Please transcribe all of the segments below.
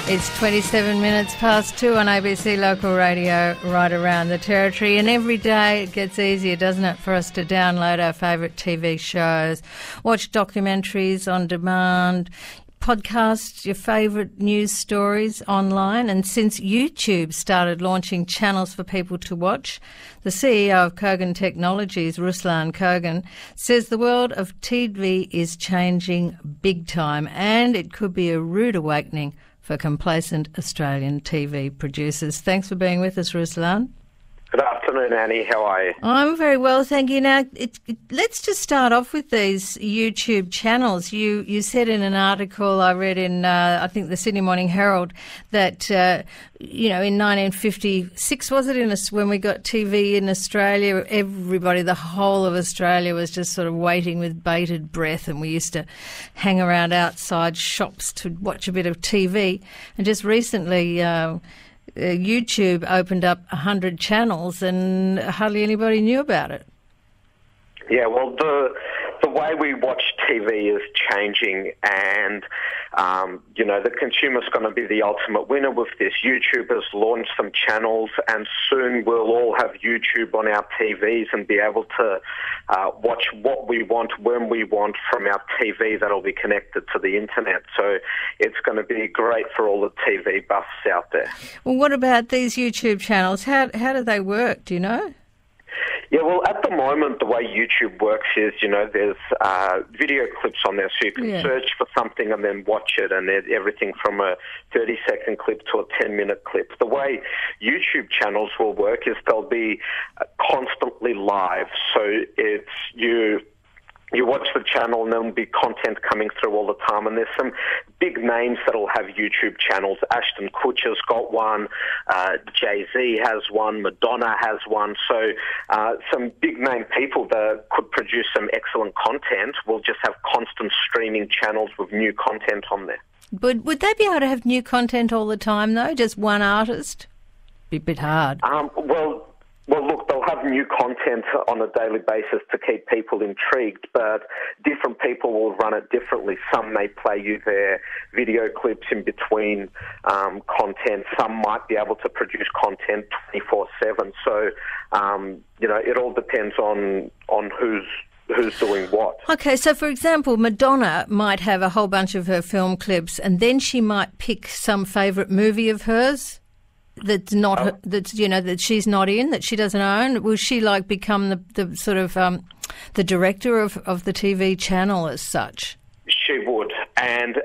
It's 27 minutes past 2 on ABC Local Radio right around the territory, and every day it gets easier, doesn't it, for us to download our favourite TV shows, watch documentaries on demand, podcast your favourite news stories online. And since YouTube started launching channels for people to watch, the CEO of Kogan Technologies, Ruslan Kogan, says the world of TV is changing big time, and it could be a rude awakening for complacent Australian TV producers. Thanks for being with us, Ruslan. Good afternoon, Annie. How are you? I'm very well, thank you. Now, let's just start off with these YouTube channels. You said in an article I read in, I think, the Sydney Morning Herald that, in 1956, was it, when we got TV in Australia, everybody, the whole of Australia was just sort of waiting with bated breath, and we used to hang around outside shops to watch a bit of TV. And just recently, YouTube opened up 100 channels and hardly anybody knew about it. Yeah, well, the way we watch TV is changing, and the consumer's going to be the ultimate winner with this. YouTube has launched some channels, and soon we'll all have YouTube on our TVs and be able to watch what we want, when we want, from our TV that'll be connected to the internet. So it's going to be great for all the TV buffs out there. Well, what about these YouTube channels? How do they work? Do you know? Yeah, well, at the moment, the way YouTube works is, there's video clips on there, so you can search for something and then watch it, and there's everything from a 30-second clip to a 10-minute clip. The way YouTube channels will work is they'll be constantly live, so it's you watch the channel and there'll be content coming through all the time, and there's some big names that'll have YouTube channels. Ashton Kutcher's got one, Jay-Z has one, Madonna has one, so some big name people that could produce some excellent content will just have constant streaming channels with new content on there. But would they be able to have new content all the time though, just one artist? Be a bit hard. Well, look, they'll have new content on a daily basis to keep people intrigued, but different people will run it differently. Some may play you their video clips in between content. Some might be able to produce content 24/7. So, it all depends on who's doing what. Okay, so for example, Madonna might have a whole bunch of her film clips, and then she might pick some favourite movie of hers that's not that she's not in, that she doesn't own. Will she become the sort of the director of the TV channel as such? She would, and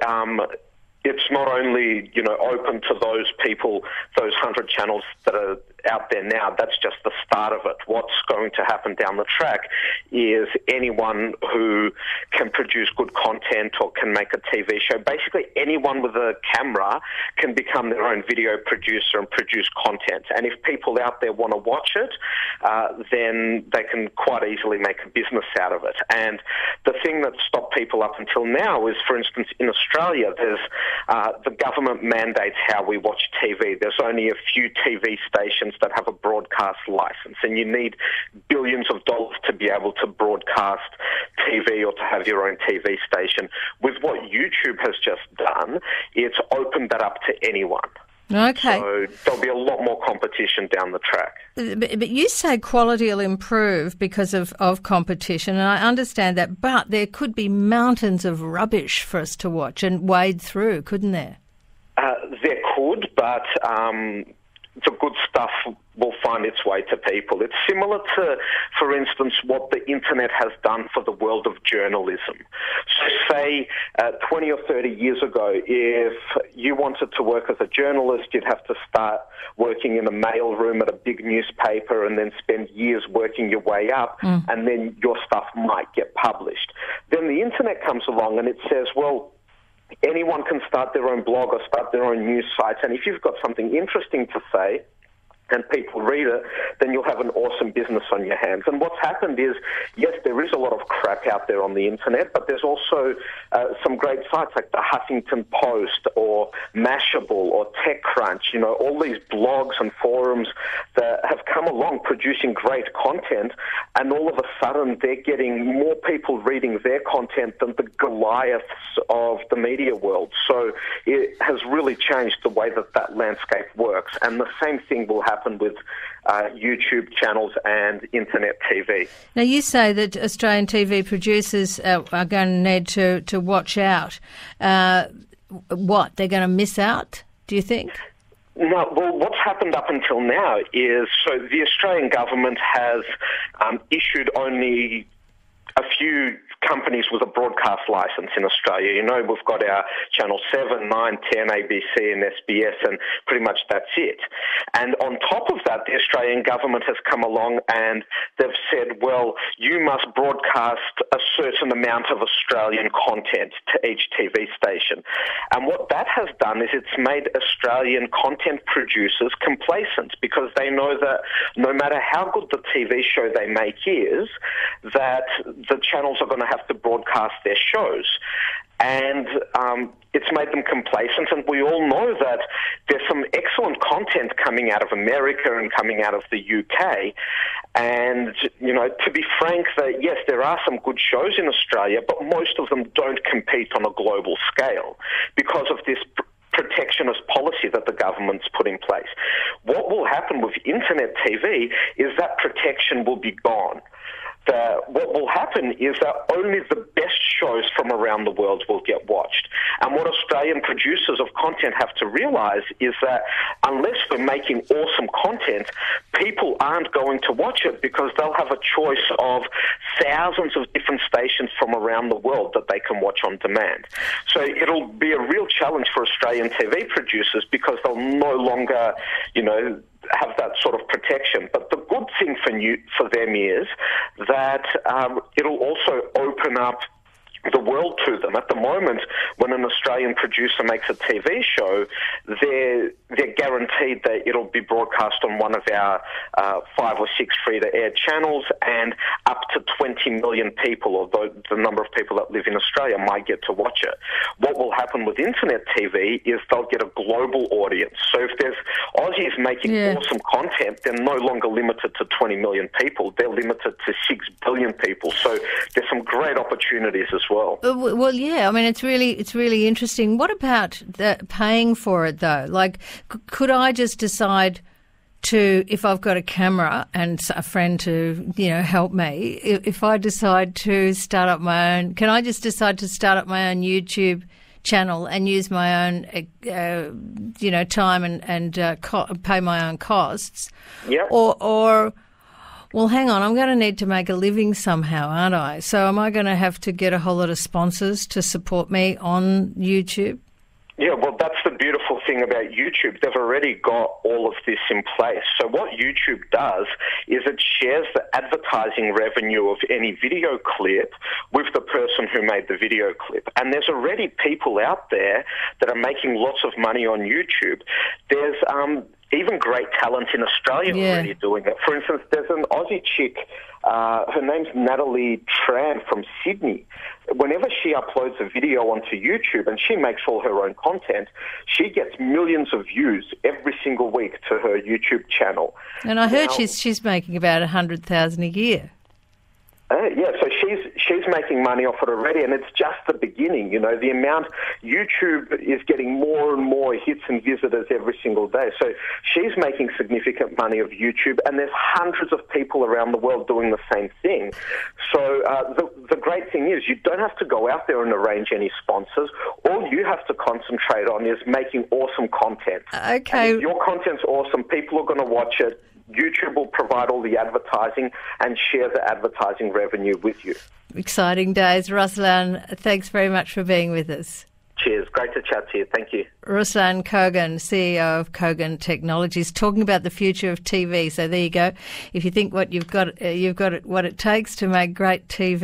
it's not only open to those people, those 100 channels that are out there now. That's just the start of it. What's going to happen down the track is anyone who can produce good content or can make a TV show, basically anyone with a camera can become their own video producer and produce content. And if people out there want to watch it, then they can quite easily make a business out of it. And the thing that stopped people up until now is, for instance, in Australia, there's the government mandates how we watch TV. There's only a few TV stations that have a broadcast license, and you need billions of dollars to be able to broadcast TV or to have your own TV station. With what YouTube has just done, it's opened that up to anyone. Okay. So there'll be a lot more competition down the track. But you say quality will improve because of competition, and I understand that, but there could be mountains of rubbish for us to watch and wade through, couldn't there? There could, but the good stuff will find its way to people. It's similar to, for instance, what the internet has done for the world of journalism. So say 20 or 30 years ago, if you wanted to work as a journalist, you'd have to start working in a mailroom at a big newspaper and then spend years working your way up, and then your stuff might get published. Then the internet comes along and it says, well, anyone can start their own blog or start their own news site, and if you've got something interesting to say, and people read it, then you'll have an awesome business on your hands. And what's happened is, yes, there is a lot of crap out there on the internet, but there's also some great sites like the Huffington Post or Mashable or TechCrunch, all these blogs and forums that have come along producing great content, and all of a sudden they're getting more people reading their content than the Goliaths of the media world. So it has really changed the way that landscape works, and the same thing will happen with YouTube channels and internet TV. Now, you say that Australian TV producers are going to need to watch out. What, they're going to miss out, do you think? No, well, what's happened up until now is, so the Australian government has issued only a few companies with a broadcast licence in Australia. We've got our Channel 7, 9, 10, ABC and SBS, and pretty much that's it. And on top of that, the Australian government has come along and they've said, well, you must broadcast a certain amount of Australian content to each TV station. And what that has done is it's made Australian content producers complacent, because they know that no matter how good the TV show they make is, that the channels are going to have to broadcast their shows. And it's made them complacent, and we all know that there's some excellent content coming out of America and coming out of the UK. And, to be frank, that yes, there are some good shows in Australia, but most of them don't compete on a global scale because of this protectionist policy that the government's put in place. What will happen with internet TV is that protection will be gone. What will happen is that only the best shows from around the world will get watched. And what Australian producers of content have to realise is that unless we're making awesome content, people aren't going to watch it, because they'll have a choice of thousands of different stations from around the world that they can watch on demand. So it'll be a real challenge for Australian TV producers, because they'll no longer, have that sort of protection. But the good thing for them is that it'll also open up the world to them. At the moment, when an Australian producer makes a TV show, they're guaranteed that it'll be broadcast on one of our 5 or 6 free-to-air channels, and up to 20 million people, or the number of people that live in Australia, might get to watch it. What will happen with internet TV is they'll get a global audience. So if there's Aussies making awesome content, they're no longer limited to 20 million people. They're limited to 6 billion people. So there's some great opportunities as well. Well, yeah. I mean, it's really interesting. What about paying for it, though? Like, could I just decide to, if I've got a camera and a friend to, help me, if I decide to start up my own, can I just decide to start up my own YouTube channel and use my own, time and pay my own costs? Yeah. Or well, hang on, I'm going to need to make a living somehow, aren't I? So am I going to have to get a whole lot of sponsors to support me on YouTube? Yeah, well, that's the beautiful thing about YouTube. They've already got all of this in place. So what YouTube does is it shares the advertising revenue of any video clip with the person who made the video clip. And there's already people out there that are making lots of money on YouTube. There's even great talent in Australia already doing it. For instance, there's an Aussie chick, her name's Natalie Tran from Sydney. Whenever she uploads a video onto YouTube, and she makes all her own content, she gets millions of views every single week to her YouTube channel. And I heard she's making about $100,000 a year. Yeah, so she's making money off it already, and it's just the beginning. The amount YouTube is getting more and more hits and visitors every single day. So she's making significant money of YouTube, and there's hundreds of people around the world doing the same thing. So the great thing is you don't have to go out there and arrange any sponsors. All you have to concentrate on is making awesome content. Okay. And if your content's awesome, people are going to watch it. YouTube will provide all the advertising and share the advertising revenue with you. Exciting days. Ruslan, thanks very much for being with us. Cheers. Great to chat to you. Thank you. Ruslan Kogan, CEO of Kogan Technologies, talking about the future of TV. So there you go. If you think you've got what it takes to make great TV.